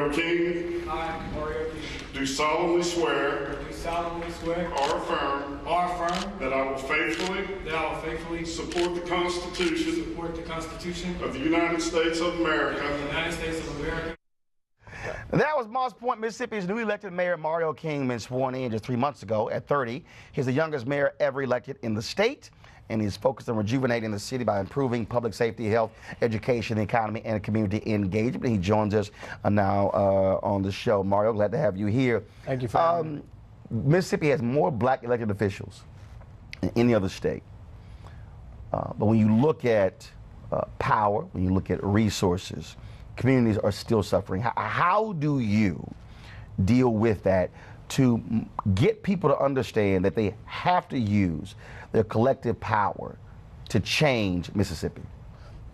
Mario King, I, Mario King, do solemnly swear or affirm that that I will faithfully support the Constitution of the United States of America That was Moss Point, Mississippi's newly elected mayor, Mario King, been sworn in just 3 months ago at 30. He's the youngest mayor ever elected in the state, and he's focused on rejuvenating the city by improving public safety, health, education, the economy, and community engagement. He joins us now on the show. Mario, glad to have you here. Thank you for having me. Mississippi has more black elected officials than any other state. But when you look at power, when you look at resources, communities are still suffering. How do you deal with that to get people to understand that they have to use their collective power to change Mississippi?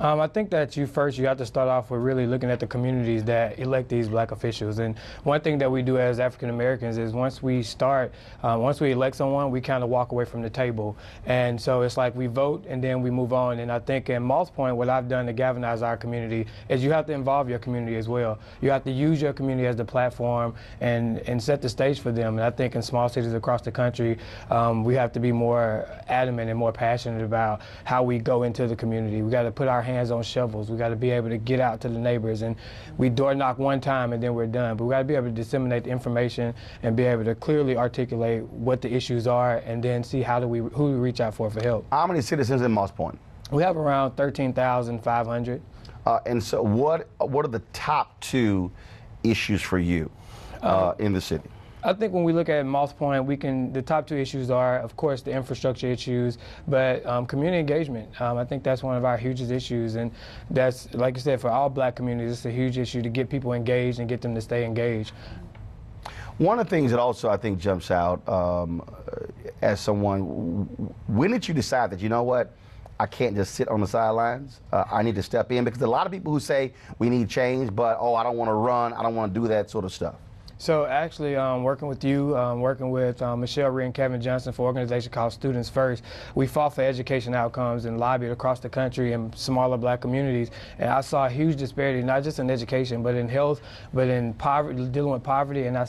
I think that you have to start off with really looking at the communities that elect these black officials. And one thing that we do as African Americans is once we elect someone, we kind of walk away from the table. And so it's like we vote and then we move on. And I think in Moss Point, what I've done to galvanize our community is you have to involve your community as well. You have to use your community as the platform and set the stage for them. And I think in small cities across the country, we have to be more adamant and more passionate about how we go into the community. We got to put our hands on shovels. We got to be able to get out to the neighbors, and we door knock one time and then we're done. But we got to be able to disseminate the information and be able to clearly articulate what the issues are, and then see who we reach out for help. How many citizens in Moss Point? We have around 13,500. And so what are the top 2 issues for you in the city? I think when we look at Moss Point, the top 2 issues are, of course, the infrastructure issues, but community engagement. I think that's one of our hugest issues, and that's, like I said, for all black communities, it's a huge issue to get people engaged and get them to stay engaged. One of the things that also I think jumps out as someone, when did you decide that, you know what, I can't just sit on the sidelines, I need to step in? Because a lot of people who say we need change, but, oh, I don't want to run, I don't want to do that sort of stuff. So actually, working with you, working with Michelle Rhee and Kevin Johnson for an organization called Students First, we fought for education outcomes and lobbied across the country in smaller black communities. And I saw a huge disparity, not just in education, but in health, but in poverty, dealing with poverty. And I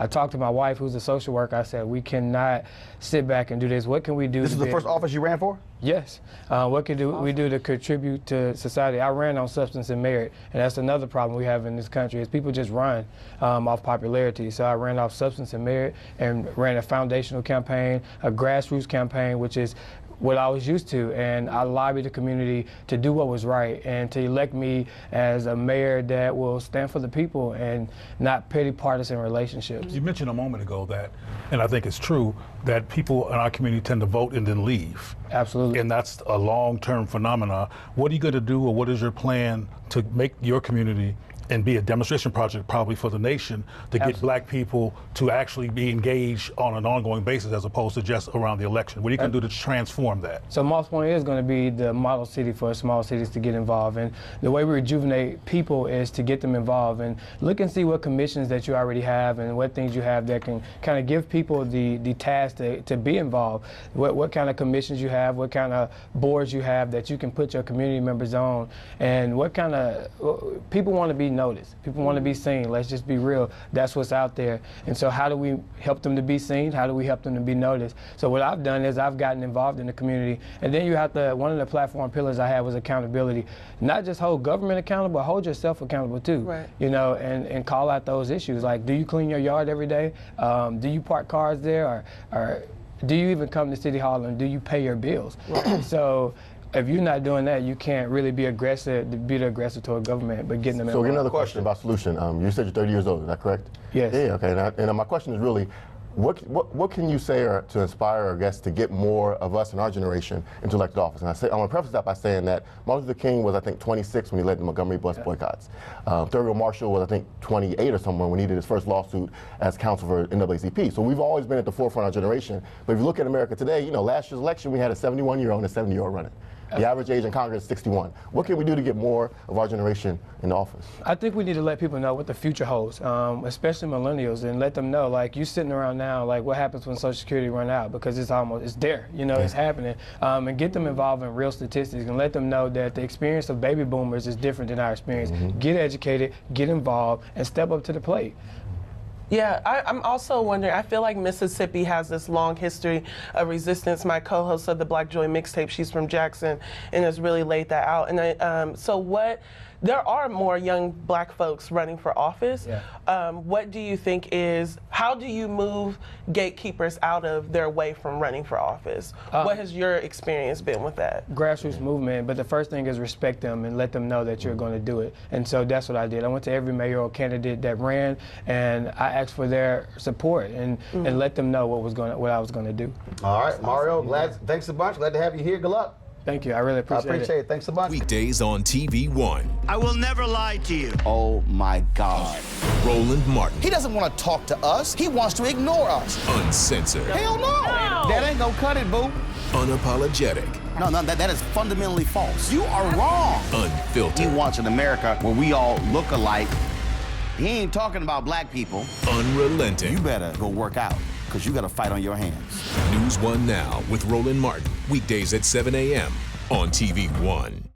talked to my wife, who's a social worker. I said, we cannot sit back and do this. What can we do? This is the first office you ran for? Yes. What can we do to contribute to society? I ran on substance and merit, and that's another problem we have in this country is people just run off popularity. So I ran off substance and merit and ran a foundational campaign, a grassroots campaign, which is what I was used to, and I lobbied the community to do what was right and to elect me as a mayor that will stand for the people and not petty partisan relationships. You mentioned a moment ago that, and I think it's true, that people in our community tend to vote and then leave. Absolutely. And that's a long-term phenomenon. What are you going to do, or what is your plan to make your community and be a demonstration project probably for the nation to get black people to actually be engaged on an ongoing basis as opposed to just around the election? What are you going to do to transform that? So Moss Point is going to be the model city for small cities to get involved. And the way we rejuvenate people is to get them involved and look and see what commissions that you already have and what things you have that can kind of give people the task to be involved. What kind of commissions you have, what kind of boards you have that you can put your community members on, and what kind of people want to be noticed. People want to be seen. Let's just be real. That's what's out there. And so how do we help them to be seen? How do we help them to be noticed? So what I've done is I've gotten involved in the community. And then you have to, one of the platform pillars I had was accountability. Not just hold government accountable, but hold yourself accountable too. Right. You know, and call out those issues. Like, do you clean your yard every day? Do you park cars there? Or do you even come to City Hall, and do you pay your bills? Right. So if you're not doing that, you can't really be the aggressor toward government, but getting them in. So another question about solution. You said you're 30 years old, is that correct? Yes. Yeah, okay. And my question is really, what can you say to inspire our guests to get more of us in our generation into elected office? And I want to preface that by saying that Martin Luther King was, I think, 26 when he led the Montgomery bus boycotts. Thurgood Marshall was, I think, 28 or somewhere when he did his first lawsuit as counsel for NAACP. So we've always been at the forefront of our generation. But if you look at America today, you know, last year's election, we had a 71-year-old and a 70-year-old running. The average age in Congress is 61. What can we do to get more of our generation in office? I think we need to let people know what the future holds, especially millennials, and let them know, like, you sitting around now, like, what happens when Social Security run out, because it's there, you know, it's happening, and get them involved in real statistics and let them know that the experience of baby boomers is different than our experience. Get educated, get involved, and step up to the plate. Yeah, I'm also wondering, I feel like Mississippi has this long history of resistance. My co-host of the Black Joy mixtape, she's from Jackson, and has really laid that out. And there are more young black folks running for office. Yeah. What do you think how do you move gatekeepers out of their way from running for office? What has your experience been with that? Grassroots movement, but the first thing is respect them and let them know that you're going to do it. And so that's what I did. I went to every mayoral candidate that ran, and I asked for their support and let them know what I was going to do. All right, Mario, thanks a bunch. Glad to have you here. Good luck. Thank you. I really appreciate it. Thanks so much. Weekdays on TV One. I will never lie to you. Oh my God. Roland Martin. He doesn't want to talk to us. He wants to ignore us. Uncensored. Hell no. That ain't gonna cut it, boo. Unapologetic. No, that is fundamentally false. You are wrong. Unfiltered. He wants an America where we all look alike. He ain't talking about black people. Unrelenting. You better go work out, because you got a fight on your hands. NewsOne Now with Roland Martin. Weekdays at 7 a.m. on TV One.